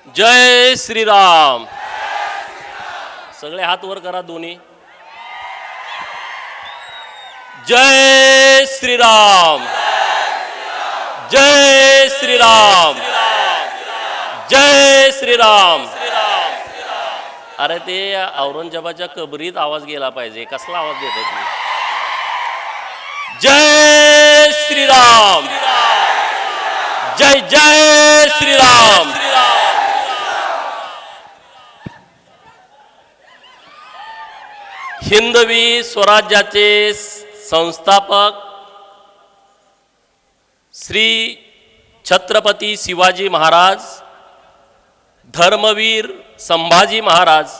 जय श्रीराम। सगळे हात वर करा दोन्ही। जय श्रीराम, जय श्रीराम, जय श्रीराम। अरे ते औरंगजेबाच्या कबरीत आवाज गेला पाहिजे, कसला आवाज देत तुम्ही? जय श्रीराम, जय जय श्रीराम। हिंदवी स्वराज्याचे संस्थापक श्री छत्रपती शिवाजी महाराज, धर्मवीर संभाजी महाराज,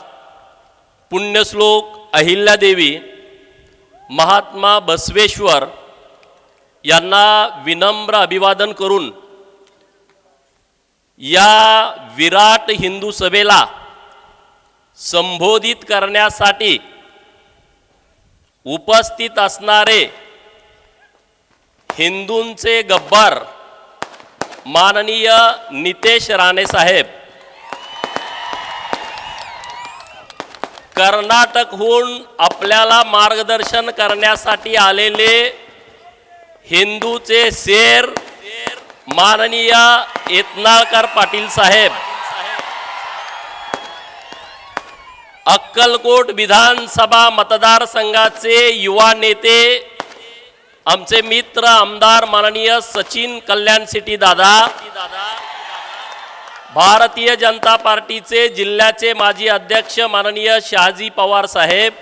पुण्यश्लोक अहिल्यादेवी, महात्मा बसवेश्वर यांना विनम्र अभिवादन करून या विराट हिंदू सभेला संबोधित करण्यासाठी उपस्थित असणारे हिंदूंचे गब्बर माननीय नितेश राणे साहेब, कर्नाटकहून आपल्याला मार्गदर्शन करण्यासाठी आलेले हिंदूचे शेर माननीय यत्नाळकर पाटील साहेब, अक्कलकोट विधानसभा मतदारसंघाचे युवा नेते आमचे मित्र आमदार माननीय सचिन कल्याण सिटी दादा, भारतीय जनता पार्टीचे जिल्ह्याचे माजी अध्यक्ष माननीय शहाजी पवार साहेब,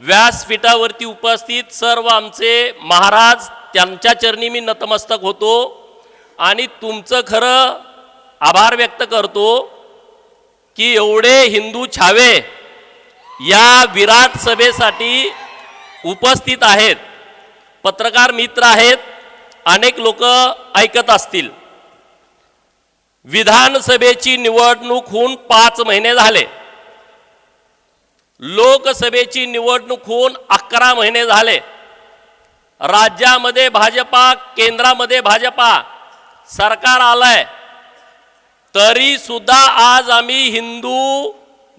व्यासपीठावरती उपस्थित सर्व आमचे महाराज, त्यांच्या चरणी मी नतमस्तक होतो आणि तुमचं खरं आभार व्यक्त करतो की एवढे हिंदू छावे या विराट सभेसाठी उपस्थित आहेत। पत्रकार मित्र आहेत, अनेक लोक ऐकत असतील। विधानसभेची निवडणूक होऊन 5 महिने झाले, लोकसभेची निवडणूक होऊन 11 महिने झाले। राज्यामध्ये भाजपा, केंद्रामध्ये भाजपा सरकार आलंय, तरी सुद्धा आज आम्ही हिंदू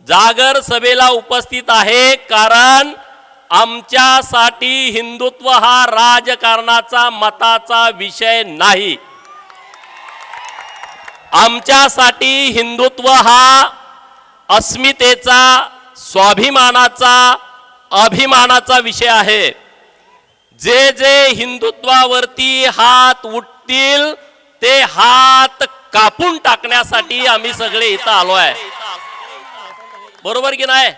जागर सभेला उपस्थित आहे, कारण आमच्यासाठी हिंदुत्व हा राजकारणाचा मताचा विषय नाही। आमच्यासाठी हिंदुत्व हा अस्मितेचा, स्वाभिमानाचा, अभिमानाचा विषय आहे। जे जे हिंदुत्वावरती हात उठतील ते हात कापून टाकण्यासाठी आम्ही सगळे इथं आलोय, बरोबर की नाही?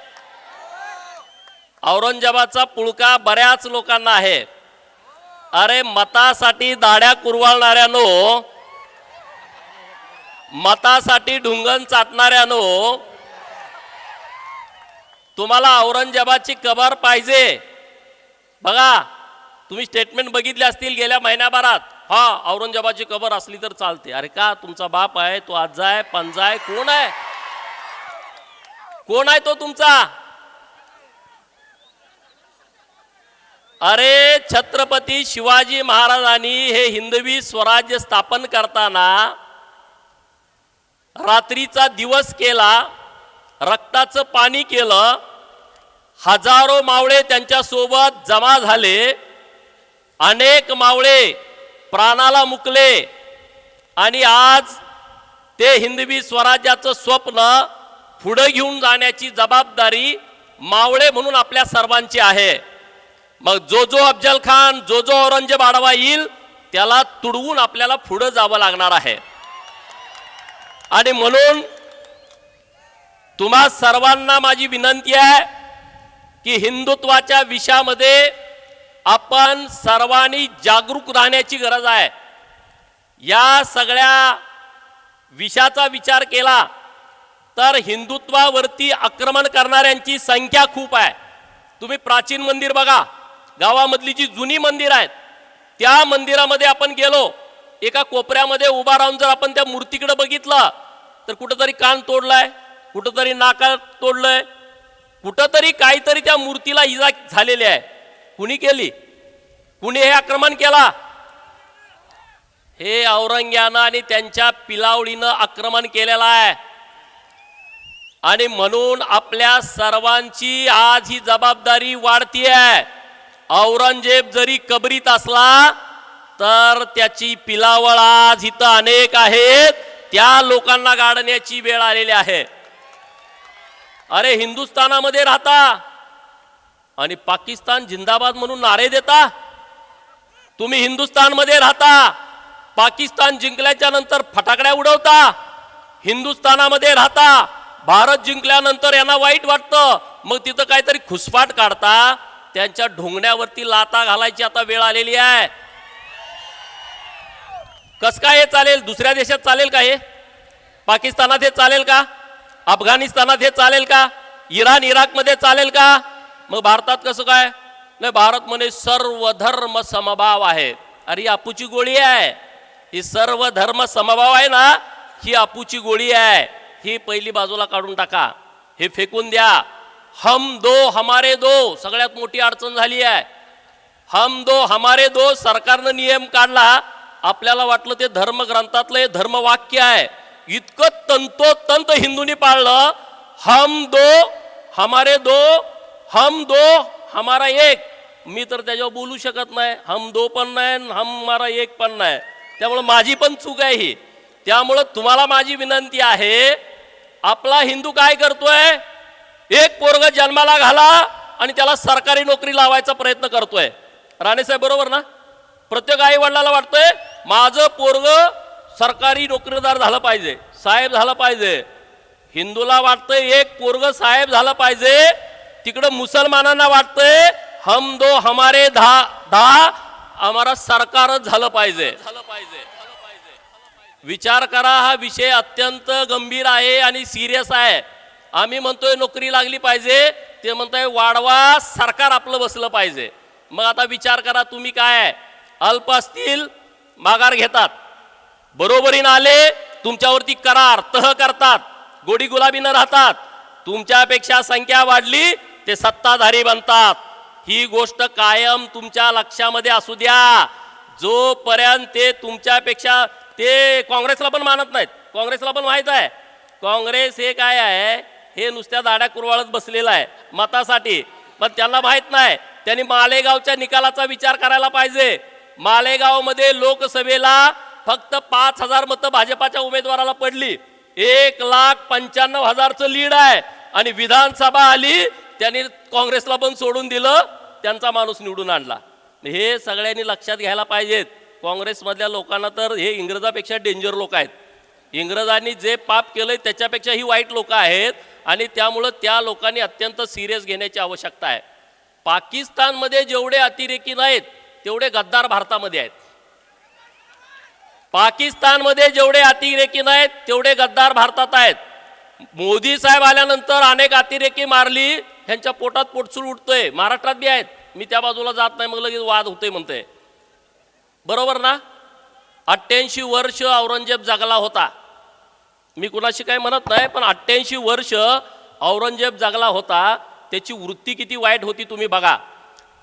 औरंगजेबाचा पुळका बऱ्याच लोकांना आहे। अरे मतासाठी दाढ्या कुरवाळणाऱ्यानो, मतासाठी ढुंगण चाटणाऱ्यानो, तुम्हाला औरंगजेबाची कबर पाहिजे? बघा, तुम्ही स्टेटमेंट बघितले असतील गेल्या महिन्याभरात, हा औरंगजेबाची कबर असली तर चालते। अरे का तुमचा बाप आहे, तो आजा आहे, पंजा आहे, कोण आहे? कोण आहे तो तुमचा? अरे छत्रपती शिवाजी महाराजांनी हे हिंदवी स्वराज्य स्थापन करताना रात्रीचा दिवस केला, रक्ताचं पाणी केलं, हजारो मावळे त्यांच्या सोबत जमा झाले, अनेक मावळे प्राणाला मुकले आणि आज ते हिंदवी स्वराज्याचं स्वप्न पुढे घेऊन जाण्याची जबाबदारी मावळे म्हणून आपल्या सर्वांची आहे। मग जो जो अफजल खान, जो जो औरंगजेब आडवा येईल त्याला तुडवून आपल्याला पुढे जावं लागणार आहे। आणि म्हणून तुम्हा सर्वांना माझी विनंती आहे की हिंदुत्वाच्या विषयामध्ये आपण सर्वांनी जागरूक राहण्याची गरज आहे। या सगळ्या विषयाचा विचार केला तर हिंदुत्वावरती आक्रमण करणाऱ्यांची संख्या खूप आहे। तुम्ही प्राचीन मंदिर बघा, गावामधली जी जुनी मंदिर आहेत त्या मंदिरामध्ये आपण गेलो, एका कोपऱ्यामध्ये उभा राहून जर आपण त्या मूर्तीकडे बघितलं तर कुठंतरी कान तोडलाय, कुठंतरी नाका तोडलंय, कुठंतरी काहीतरी त्या मूर्तीला इजा झालेली आहे। कुणी केली? कुणी हे आक्रमण केला? हे औरंग्यानं आणि त्यांच्या पिलावडीनं आक्रमण केलेलं आहे आणि म्हणून आपल्या सर्वांची आज ही जबाबदारी वाढतीये। औरंगजेब जरी कबरीत असला तर त्याची पिलावळ आज इथं अनेक आहेत, त्या लोकांना गाडण्याची वेळ आलेली आहे। अरे हिंदुस्थानामध्ये राहता आणि पाकिस्तान जिंदाबाद म्हणून नारे देता। तुम्ही हिंदुस्थानमध्ये राहता, पाकिस्तान जिंकल्याच्या नंतर फटाकड्या उडवता। हिंदुस्थानामध्ये राहता, भारत जिंकल्यानंतर यांना वाईट वाटतं, मग तिथं काहीतरी खुसपाट काढता। त्यांच्या ढोंगण्यावरती लाता घालायची आता वेळ आलेली आहे। कस काय हे चालेल? दुसऱ्या देशात चालेल का हे? पाकिस्तानात हे चालेल का? अफगाणिस्तानात हे चालेल का? इराण इराकमध्ये चालेल का? मग भारतात कसं काय? नाही, भारत म्हणे सर्व धर्म समभाव आहे। अरे अपूची गोळी आहे ही। सर्व धर्म समभाव आहे ना, ही अपूची गोळी आहे। ही पहिली बाजूला काढून टाका, हे फेकून द्या। हम दो हमारे दो सगळ्यात मोठी अडचण झाली आहे। हम दो हमारे दो सरकारनं नियम काढला, आपल्याला वाटलं ते धर्मग्रंथातलं हे धर्मवाक्य आहे, इतकं तंतोतंत हिंदूंनी पाळलं। हम दो हमारे दो, हम दो हमारा एक। मी तर त्याच्यावर बोलू शकत नाही, हम दो पण नाही, हमारा एक पण नाही, त्यामुळे माझी पण चूक आहे ही। त्यामुळे तुम्हाला माझी विनंती आहे, आपला हिंदू काय करतोय? एक पोरग जन्माला घाला आणि त्याला सरकारी नोकरी लावायचा प्रयत्न करतोय। राणे साहेब बरोबर ना? प्रत्येक आई वडिलाला वाटतंय माझं पोरग सरकारी नोकरीदार झालं पाहिजे, साहेब झालं पाहिजे। हिंदूला वाटतंय एक पोरग साहेब झालं पाहिजे, तिकडं मुसलमानांना वाटतंय हम दो हमारे दहा आम्हाला सरकारच झालं पाहिजे। विचार करा, हा विषय अत्यंत गंभीर आहे आणि सिरियस आहे। आम्ही म्हणतोय नोकरी लागली पाहिजे, ते म्हणताय वाढवा, सरकार आपलं बसलं पाहिजे। मग आता विचार करा तुम्ही, काय अल्प असतील माघार घेतात, बरोबरीनं आले तुमच्यावरती करार तह करतात, गोडी गुलाबीनं राहतात, तुमच्यापेक्षा संख्या वाढली ते सत्ताधारी बनतात। ही गोष्ट कायम तुमच्या लक्षामध्ये असू द्या। जोपर्यंत ते तुमच्यापेक्षा, ते काँग्रेसला पण मानत नाहीत, काँग्रेसला पण माहित आहे काँग्रेस हे काय आहे, हे नुसत्या दाड्या कुरवाळत बसलेला आहे मतासाठी, पण त्यांना माहित नाही त्यांनी मालेगावच्या निकालाचा विचार करायला पाहिजे। मालेगावमध्ये लोकसभेला फक्त 5,000 मतं भाजपाच्या उमेदवाराला पडली, 1,95,000चं लीड आहे आणि विधानसभा आली त्यांनी काँग्रेसला पण सोडून दिलं, त्यांचा माणूस निवडून आणला। हे सगळ्यांनी लक्षात घ्यायला पाहिजेत। काँग्रेसमधल्या लोकांना तर हे इंग्रजापेक्षा डेंजर लोक आहेत। इंग्रजांनी जे पाप केलंय त्याच्यापेक्षा ही वाईट लोक आहेत आणि त्यामुळं त्या लोकांनी अत्यंत सिरियस घेण्याची आवश्यकता आहे। पाकिस्तानमध्ये जेवढे अतिरेकी नाहीत तेवढे गद्दार भारतामध्ये आहेत। पाकिस्तानमध्ये जेवढे अतिरेकी नाहीत तेवढे गद्दार भारतात आहेत। मोदी साहेब आल्यानंतर अनेक अतिरेकी मारली, ह्यांच्या पोटात पोटसूळ उठतोय, महाराष्ट्रात बी आहेत। मी त्या बाजूला जात नाही, मग लगेच वाद होतोय म्हणते, बरोबर ना? 88 वर्ष औरंगजेब जगला होता, मी कुणाशी काही म्हणत नाही, पण 88 वर्ष औरंगजेब जगला होता, त्याची वृत्ती किती वाईट होती तुम्ही बघा।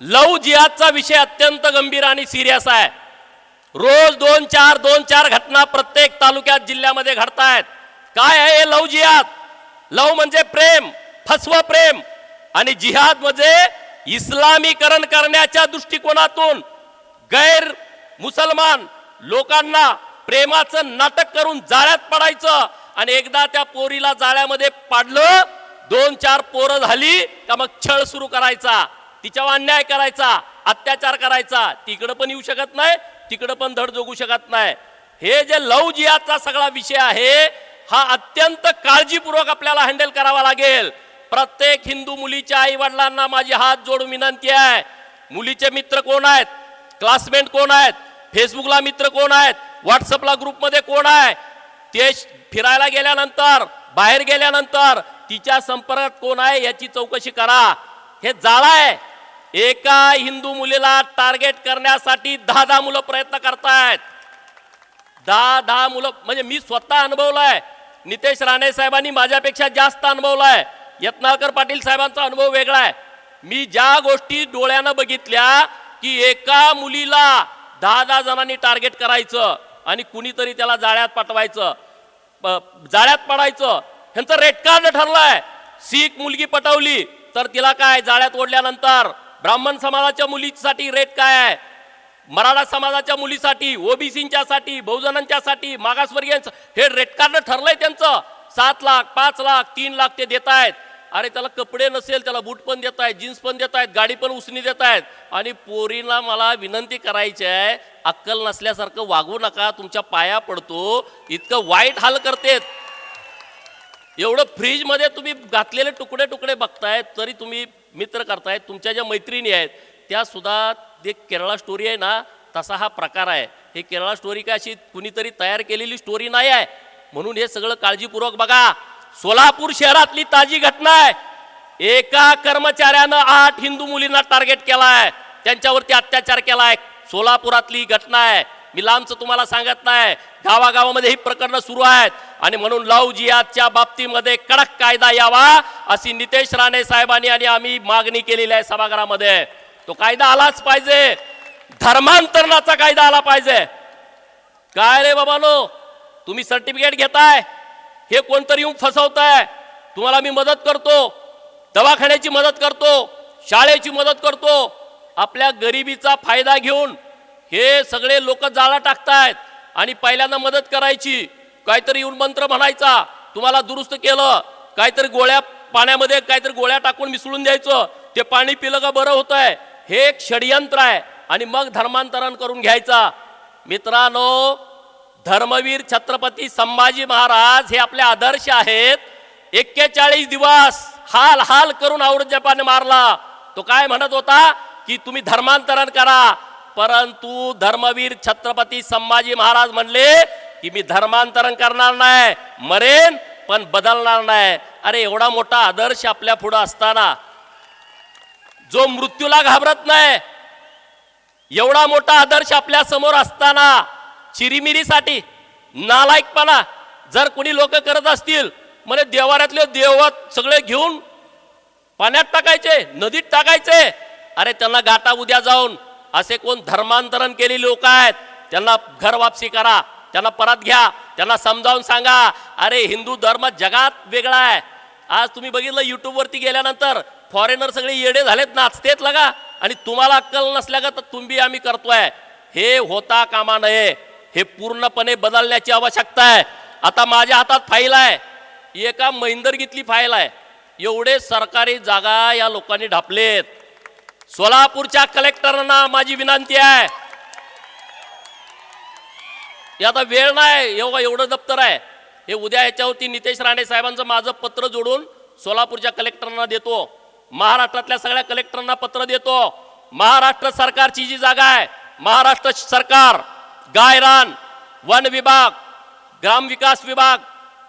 लव जिहादचा विषय अत्यंत गंभीर आणि सिरियस आहे। रोज 2-4 घटना प्रत्येक तालुक्यात जिल्ह्यामध्ये घडतायत। काय आहे हे लव जिहाद? लव म्हणजे प्रेम, फसवं प्रेम, आणि जिहाद म्हणजे इस्लामीकरण करण्याच्या दृष्टिकोनातून गैर मुसलमान लोकांना प्रेमाचं नाटक करून जाळ्यात पडायचं आणि एकदा त्या पोरीला जाळ्यामध्ये पाडलं, 2-4 पोरं झाली का मग छळ सुरू करायचा, तिच्यावर अन्याय करायचा, अत्याचार करायचा। तिकडं पण येऊ शकत नाही, तिकडं पण धड जगू शकत नाही। हे जे लव जिहादचा सगळा विषय आहे हा अत्यंत काळजीपूर्वक आपल्याला हँडल करावा लागेल। प्रत्येक हिंदू मुलीच्या आई वडिलांना माझी हात जोडून विनंती आहे, मुलीचे मित्र कोण आहेत, क्लासमेट कोण आहेत, फेसबुकला मित्र कोण आहेत, व्हॉट्सअपला ग्रुपमध्ये कोण आहे, ते फिरायला गेल्यानंतर बाहेर गेल्यानंतर तिच्या संपर्कात कोण आहे याची चौकशी करा। हे जाळ आहे, एका हिंदू मुलीला टार्गेट करण्यासाठी 10 मुलं प्रयत्न करतायत। 10 मुलं म्हणजे मी स्वतः अनुभवलाय, नितेश राणे साहेबांनी माझ्यापेक्षा जास्त अनुभवलाय, यत्नाळकर पाटील साहेबांचा अनुभव वेगळा आहे। मी ज्या गोष्टी डोळ्यानं बघितल्या की एका मुलीला 10 जणांनी टार्गेट करायचं आणि कुणीतरी त्याला जाळ्यात पाठवायचं, जाळ्यात पडायचं. ह्यांचं रेड कार्ड ठरलंय. शीख मुलगी पटवली तर तिला काय जाळ्यात ओढल्यानंतर, ब्राह्मण समाजाच्या मुलीसाठी रेट काय आहे, मराठा समाजाच्या मुलीसाठी, ओबीसींच्या साठी, बहुजनांच्या साठी, मागासवर्गीयांचं हे रेड कार्ड ठरलंय त्यांचं. 7 लाख 5 लाख 3 लाख ते देत आहेत. अरे त्याला कपडे नसेल, त्याला बूट पण देत आहेत, जीन्स पण देत आहेत, गाडी पण उसनी देत आहेत. आणि पोरींना मला विनंती करायची आहे, अक्कल नसल्यासारखं वागू नका, तुमच्या पाया पडतो. इतकं वाईट हाल करतेत. एवढं फ्रीजमध्ये तुम्ही घातलेले तुकडे तुकडे बघताय तरी तुम्ही मित्र करताय. तुमच्या ज्या मैत्रिणी आहेत त्या सुद्धा, ते केरळा स्टोरी आहे ना, तसा हा प्रकार आहे. हे केरळा स्टोरी काय अशी कुणीतरी तयार केलेली स्टोरी नाही आहे. म्हणून हे सगळं काळजीपूर्वक बघा. सोलापूर शहरातली ताजी घटना आहे. एका कर्मचाऱ्यानं 8 हिंदू मुलींना टार्गेट केलाय, त्यांच्यावरती अत्याचार केलाय. सोलापुरातली घटना आहे. मी लांबचं तुम्हाला सांगत नाही. गावागावामध्ये ही प्रकरणं सुरू आहेत. आणि म्हणून लव्ह जिहादच्या बाबतीमध्ये कडक कायदा यावा अशी नितेश राणे साहेबांनी आणि आम्ही मागणी केलेली आहे सभागृहामध्ये. तो कायदा आलाच पाहिजे. धर्मांतरणाचा कायदा आला पाहिजे. काय रे बाबानो, तुम्ही सर्टिफिकेट घेताय, हे कोणतरी येऊन फसवताय. तुम्हाला मी मदत करतो, दवाखान्याची मदत करतो, शाळेची मदत करतो. आपल्या गरिबीचा फायदा घेऊन हे सगळे लोक जाळा टाकतायत. आणि पहिल्यांदा मदत करायची, काहीतरी येऊन मंत्र म्हणायचा, तुम्हाला दुरुस्त केलं, काहीतरी गोळ्या पाण्यामध्ये काहीतरी गोळ्या टाकून मिसळून द्यायचं, ते पाणी पिलं का बरं होत आहे. हे एक षडयंत्र आहे. आणि मग धर्मांतरण करून घ्यायचा. मित्रांनो, धर्मवीर छत्रपती संभाजी महाराज हे आपले आदर्श आहेत. 41 दिवस हाल हाल करून औरंगजेबाने मारला. तो काय म्हणत होता की तुम्ही धर्मांतरण करा, परंतु धर्मवीर छत्रपती संभाजी महाराज म्हणले की मी धर्मांतरण करणार नाही, मरेन पण बदलणार नाही. अरे एवढा मोठा आदर्श आपल्या पुढे असताना, जो मृत्यूला घाबरत नाही, एवढा मोठा आदर्श आपल्या समोर असताना चिरीमिरीसाठी नालायकपणा जर कोणी लोक करत असतील, म्हणजे देवाऱ्यातले देवत सगळे घेऊन पाण्यात टाकायचे, नदीत टाकायचे. अरे त्यांना गाठा उद्या जाऊन. असे कोण धर्मांतरण केलेले लोक आहेत त्यांना घर वापसी करा, त्यांना परत घ्या, त्यांना समजावून सांगा. अरे हिंदू धर्म जगात वेगळा आहे. आज तुम्ही बघितलं युट्यूबवरती गेल्यानंतर फॉरेनर सगळे येडे झालेत, नाचतेत लगा. आणि तुम्हाला अक्कल नसल्या का तर तुम्ही आम्ही करतोय. हे होता कामा नये. हे पूर्णपणे बदलण्याची आवश्यकता आहे. आता माझ्या हातात फाईल आहे, एका महिंदरगीतली फाईल आहे. एवढे सरकारी जागा या लोकांनी ढापलेत. सोलापूरच्या कलेक्टरांना माझी विनंती आहे, आता वेळ नाही, एवढं दप्तर आहे, हे उद्या ह्याच्यावरती नितेश राणे साहेबांचं माझं पत्र जोडून सोलापूरच्या कलेक्टरांना देतो, महाराष्ट्रातल्या सगळ्या कलेक्टरांना पत्र देतो. महाराष्ट्र सरकारची जी जागा आहे, महाराष्ट्र सरकार गायरान, वन विभाग, ग्रामविकास विभाग,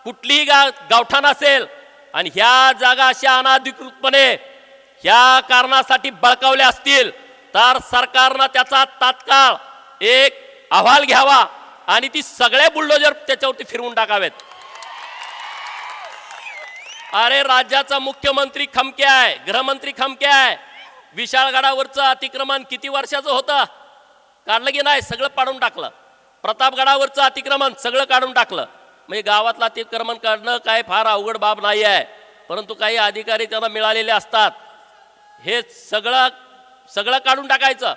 कुठलीही गावठाण असेल आणि ह्या जागा अशा अनाधिकृतपणे ह्या कारणासाठी बळकावल्या असतील तर सरकारनं त्याचा तात्काळ एक अहवाल घ्यावा आणि ती सगळे बुलडोजर त्याच्यावरती फिरवून टाकावेत. अरे राज्याचा मुख्यमंत्री खमके आहे, गृहमंत्री खमके आहे. विशाळगडावरचं अतिक्रमण किती वर्षाचं होतं, काढलं की नाही, सगळं पाडून टाकलं. प्रतापगडावरचं अतिक्रमण सगळं काढून टाकलं. म्हणजे गावातलं अतिक्रमण काढणं काय फार अवघड बाब नाही आहे, परंतु काही अधिकारी त्यांना मिळालेले असतात. हे सगळं काढून टाकायचं,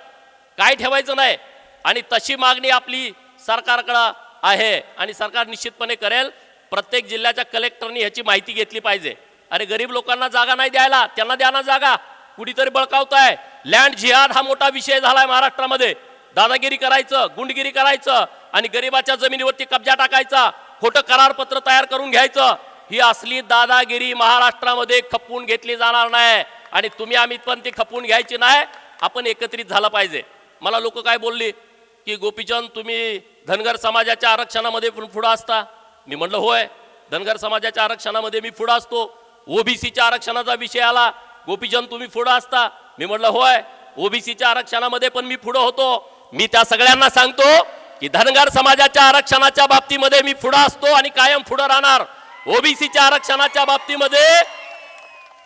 काय ठेवायचं नाही. आणि तशी मागणी आपली सरकारकडे आहे आणि सरकार निश्चितपणे करेल. प्रत्येक जिल्ह्याच्या कलेक्टरनी ह्याची माहिती घेतली पाहिजे. अरे गरीब लोकांना जागा नाही द्यायला, त्यांना द्या ना जागा. कुठीतरी बळकावताय. लँड जिहाद हा मोठा विषय झालाय महाराष्ट्रामध्ये. दादागिरी करायचं, गुंडगिरी करायचं आणि गरिबाच्या जमिनीवरती कब्जा टाकायचा, खोटं करारपत्र तयार करून घ्यायचं. ही असली दादागिरी महाराष्ट्रामध्ये खपवून घेतली जाणार नाही आणि तुम्ही आम्ही पण ती खपवून घ्यायची नाही. आपण एकत्रित झालं पाहिजे. मला लोक काय बोलली की गोपीचंद तुम्ही धनगर समाजाच्या आरक्षणामध्ये पुढं असता. मी म्हटलं होय, धनगर समाजाच्या आरक्षणामध्ये मी पुढं असतो. ओबीसीच्या आरक्षणाचा विषय आला, गोपीचंद तुम्ही पुढं असता. मी म्हटलं होय, ओबीसीच्या आरक्षणामध्ये पण मी पुढं होतो. मी त्या सगळ्यांना सांगतो की धनगर समाजाच्या आरक्षणाच्या बाबतीमध्ये मी पुढं असतो आणि कायम पुढं राहणार. ओबीसीच्या आरक्षणाच्या बाबतीमध्ये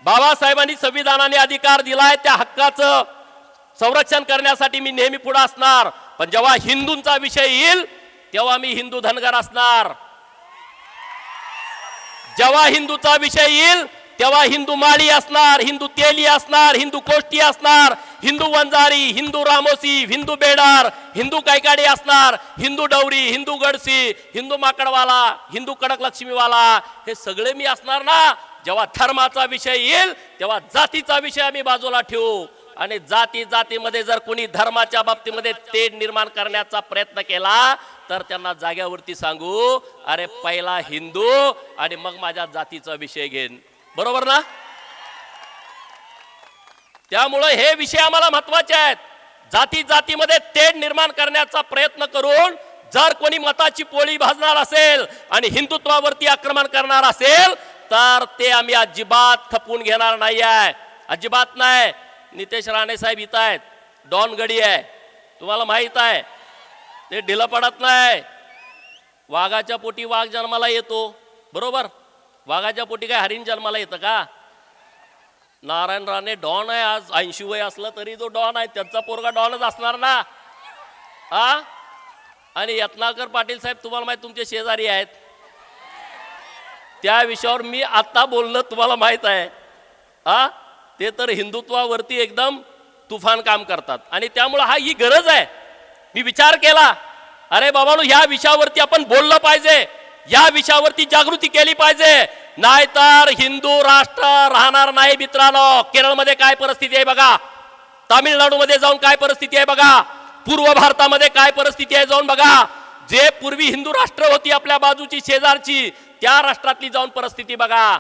बाबासाहेबांनी संविधानाने अधिकार दिलाय, त्या हक्काचं संरक्षण करण्यासाठी मी नेहमी पुढे असणार. पण जेव्हा हिंदूंचा विषय येईल तेव्हा मी हिंदू धनगर असणार. जेव्हा हिंदूचा विषय येईल तेव्हा हिंदू माळी असणार, हिंदू तेली असणार, हिंदू कोष्टी असणार, हिंदू वंजारी, हिंदू रामोसी, हिंदू बेडार, हिंदू कैकाडी असणार, हिंदू डवरी, हिंदू गडसी, हिंदू माकडवाला, हिंदू कडक लक्ष्मीवाला, हे सगळे मी असणार ना. जेव्हा धर्माचा विषय येईल तेव्हा जातीचा विषय आम्ही बाजूला ठेवू. आणि जातीमध्ये जर कोणी धर्माच्या बाबतीमध्ये तेढ निर्माण करण्याचा प्रयत्न केला तर त्यांना जाग्यावरती सांगू, अरे पहिला हिंदू आणि मग माझ्या जातीचा विषय घेईन. बरोबर ना? त्यामुळे हे विषय आम्हाला महत्वाचे आहेत. जातीमध्ये तेढ निर्माण करण्याचा प्रयत्न करून जर कोणी मताची पोळी भाजणार असेल आणि हिंदुत्वावरती आक्रमण करणार असेल तर ते आम्ही अजिबात खपवून घेणार नाही आहे. अजिबात नाही. नितेश राणे साहेब इथं आहेत, डॉन गडी आहे, तुम्हाला माहित आहे, ते ढिलं पडत नाही. वाघाच्या पोटी वाघ जन्माला येतो, बरोबर? वाघाच्या पोटी काय हरिण जन्माला येतं का? नारायण राणे डॉन आहे, आज 80 वय असलं तरी तो डॉन आहे, त्यांचा पोरगा डॉनच असणार ना. हा? आणि यत्नाकर पाटील साहेब तुम्हाला माहित, तुमचे शेजारी आहेत, त्या विषयावर मी आता बोलणं तुम्हाला माहित आहे. हा? ते तर हिंदुत्वावरती एकदम तुफान काम करतात आणि त्यामुळे ही गरज आहे. मी विचार केला, अरे बाबांनो, ह्या विषयावरती आपण बोललं पाहिजे, या विषयावरती जागृती केली पाहिजे, नाहीतर हिंदू राष्ट्र राहणार नाही. मित्रांनो, केरळमध्ये काय परिस्थिती आहे बघा, तामिळनाडूमध्ये जाऊन काय परिस्थिती आहे बघा, पूर्व भारतामध्ये काय परिस्थिती आहे जाऊन बघा. जे पूर्वी हिंदू राष्ट्र होती आपल्या बाजूची शेजारची, त्या राष्ट्रातली जाऊन परिस्थिती बघा.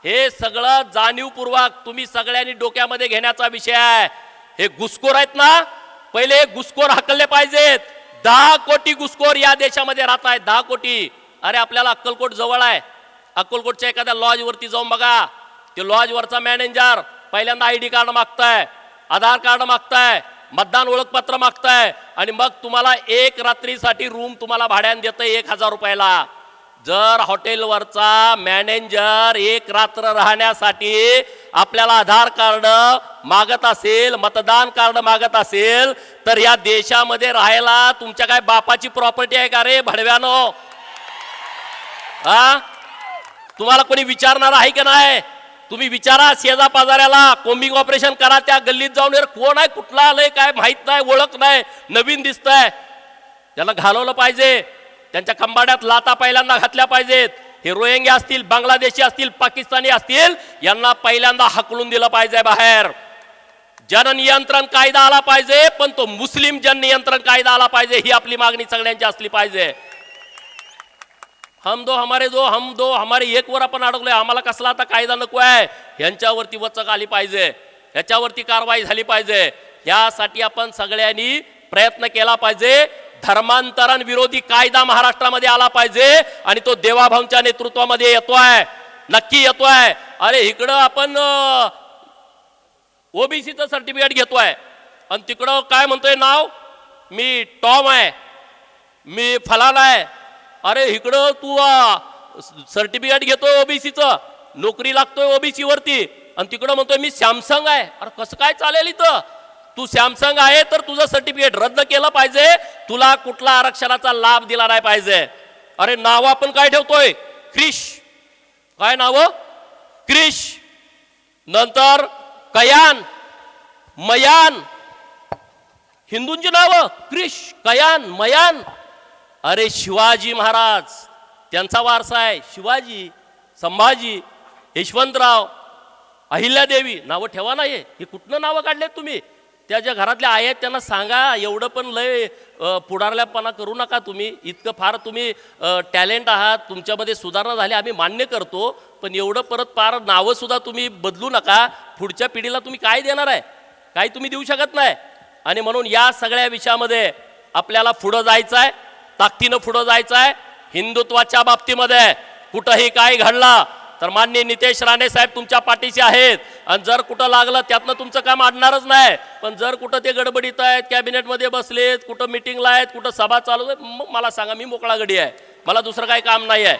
हे सगळं जाणीवपूर्वक तुम्ही सगळ्यांनी डोक्यामध्ये घेण्याचा विषय आहे. हे घुसखोर आहेत ना, पहिले घुसखोर हकलले पाहिजेत. 10 कोटी घुसखोर या देशामध्ये राहत आहेत, 10 कोटी. अरे आपल्याला अक्कलकोट जवळ आहे, अक्कलकोटच्या एखाद्या लॉज वरती जाऊन बघा, ते लॉज वरचा मॅनेजर पहिल्यांदा ID कार्ड मागताय, आधार कार्ड मागताय, मतदान ओळखपत्र मागताय आणि मग तुम्हाला एक रात्रीसाठी रूम तुम्हाला भाड्याने देतंय 1000 रुपयाला. जर हॉटेलवरचा मॅनेजर एक रात्र राहण्यासाठी आपल्याला आधार कार्ड मागत असेल, मतदान कार्ड मागत असेल, तर या देशामध्ये राहायला तुमच्या काय बापाची प्रॉपर्टी आहे का रे भडव्यानो? हा? तुम्हाला कोणी विचारणार आहे की नाही? तुम्ही विचारा शेजा पाजाऱ्याला, कोम्बिंग ऑपरेशन करा त्या गल्लीत जाऊन, कोण आहे, कुठला आलंय, काय माहित नाही, ओळख नाही, नवीन दिसतंय, त्याला घालवलं पाहिजे. त्यांच्या कंबाड्यात लाता पहिल्यांदा घातल्या पाहिजेत. हे रोहिंग्या असतील, बांगलादेशी असतील, पाकिस्तानी असतील, यांना पहिल्यांदा हकलून दिलं पाहिजे बाहेर. जननियंत्रण कायदा आला पाहिजे, पण तो मुस्लिम जननियंत्रण कायदा आला पाहिजे, ही आपली मागणी सगळ्यांची असली पाहिजे. हम दो हमारे एक वर आपण अडकलोय, आम्हाला कसला आता कायदा नको आहे, यांच्यावरती वचक आली पाहिजे, ह्याच्यावरती कारवाई झाली पाहिजे. यासाठी आपण सगळ्यांनी प्रयत्न केला पाहिजे. धर्मांतरण विरोधी कायदा महाराष्ट्रामध्ये आला पाहिजे आणि तो देवाभाऊंच्या नेतृत्वामध्ये येतोय, नक्की येतोय. अरे इकडं आपण ओबीसीचं सर्टिफिकेट घेतोय आणि तिकडं काय म्हणतोय नाव, मी टॉम आहे, मी फलाना आहे. अरे इकडं तू सर्टिफिकेट घेतोय ओबीसीचं, नोकरी लागतोय ओबीसी वरती, आणि तिकडं म्हणतोय मी सॅमसंग आहे. अरे कसं काय चालेल इथं? तू सॅमसंग आहे तर तुझं सर्टिफिकेट रद्द केलं पाहिजे, तुला कुठला आरक्षणाचा लाभ दिला नाही पाहिजे. अरे नाव आपण काय ठेवतोय, क्रिश, काय नाव, क्रिश, नंतर कयान, मयान, हिंदूंची नाव क्रिश, कयान, मयान. अरे शिवाजी महाराज त्यांचा वारसा आहे, शिवाजी, संभाजी, यशवंतराव, अहिल्यादेवी, नावं ठेवा नाही. हे कुठनं नावं काढलेत तुम्ही? त्या ज्या घरातल्या आहेत त्यांना सांगा, एवढं पण लय पुढारल्यापणा करू नका तुम्ही. इतकं फार तुम्ही टॅलेंट आहात, तुमच्यामध्ये सुधारणा झाली आम्ही मान्य करतो, पण एवढं परत फार नावं सुद्धा तुम्ही बदलू नका. पुढच्या पिढीला तुम्ही काय देणार आहे? काही तुम्ही देऊ शकत नाही. आणि म्हणून या सगळ्या विषयामध्ये आपल्याला पुढं जायचं आहे, ताकदीनं पुढं जायचं आहे. हिंदुत्वाच्या बाबतीमध्ये कुठंही काय घडलं तर माननीय नितेश राणे साहेब तुमच्या पाठीशी आहेत, आणि जर कुठं लागलं त्यातनं तुमचं काम अडणारच नाही. पण जर कुठं ते गडबडीत आहेत, कॅबिनेटमध्ये बसलेत, कुठं मिटिंगला आहेत, कुठं सभा चालू आहे, मग मला सांगा, मी मोकळा गडी आहे, मला दुसरं काही काम नाही आहे.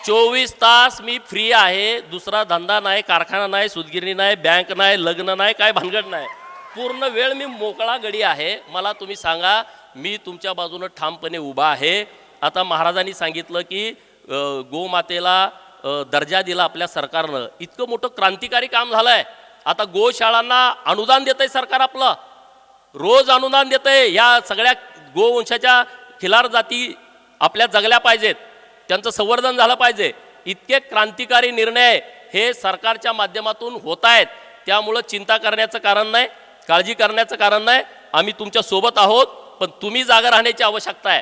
24 तास मी फ्री आहे, दुसरा धंदा नाही, कारखाना नाही, सुदगिरणी नाही, बँक नाही, लग्न नाही, काय भानगड नाही, पूर्ण वेळ मी मोकळा गडी आहे. मला तुम्ही सांगा, मी तुमच्या बाजूनं ठामपणे उभा आहे. आता महाराजांनी सांगितलं की गोमातेला दर्जा दिला आपल्या सरकारनं. इतकं मोठं क्रांतिकारी काम झालं आहे. आता गोशाळांना अनुदान देत आहे सरकार आपलं, रोज अनुदान देत आहे. या सगळ्या गोवंशाच्या खिलार जाती आपल्या जगल्या पाहिजेत, त्यांचं संवर्धन झालं पाहिजे. इतके क्रांतिकारी निर्णय हे सरकारच्या माध्यमातून होत आहेत. त्यामुळं चिंता करण्याचं कारण नाही, काळजी करण्याचं कारण नाही. आम्ही तुमच्या सोबत आहोत, पण तुम्ही जागा राहण्याची आवश्यकता आहे.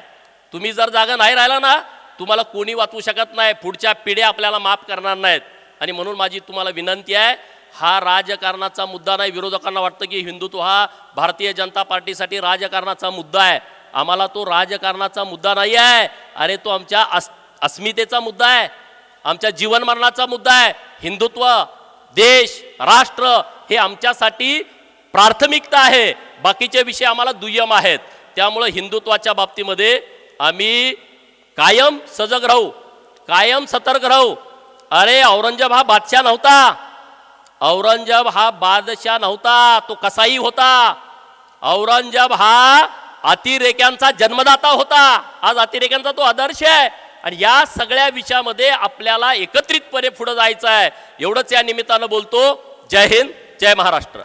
तुम्ही जर जागा नाही राहिला ना, तुम्हाला कोणी वाचवू शकत नाही. पुढच्या पिढ्या आपल्याला माफ करणार नाहीत. आणि म्हणून माझी तुम्हाला विनंती आहे, हा राजकारणाचा मुद्दा नाही. विरोधकांना वाटतं की हिंदुत्व हा भारतीय जनता पार्टीसाठी राजकारणाचा मुद्दा आहे. आम्हाला तो राजकारणाचा मुद्दा नाही आहे. अरे तो आमच्या अस्मितेचा मुद्दा आहे, आमच्या जीवनमरणाचा मुद्दा आहे. हिंदुत्व, देश, राष्ट्र हे आमच्यासाठी प्राथमिकता आहे. बाकीचे विषय आम्हाला दुय्यम आहेत. त्यामुळे हिंदुत्वाच्या बाबतीमध्ये आम्ही कायम सजग राहू, कायम सतर्क राहू. अरे औरंगजेब हा बादशाह नव्हता, औरंगजेब हा बादशाह नव्हता, तो कसाई होता. औरंगजेब हा अतिरेक्यांचा जन्मदाता होता. आज अतिरेक्यांचा तो आदर्श आहे. आणि या सगळ्या विषयामध्ये आपल्याला एकत्रितपणे पुढे जायचं आहे. एवढंच या निमित्तानं बोलतो. जय हिंद, जय महाराष्ट्र.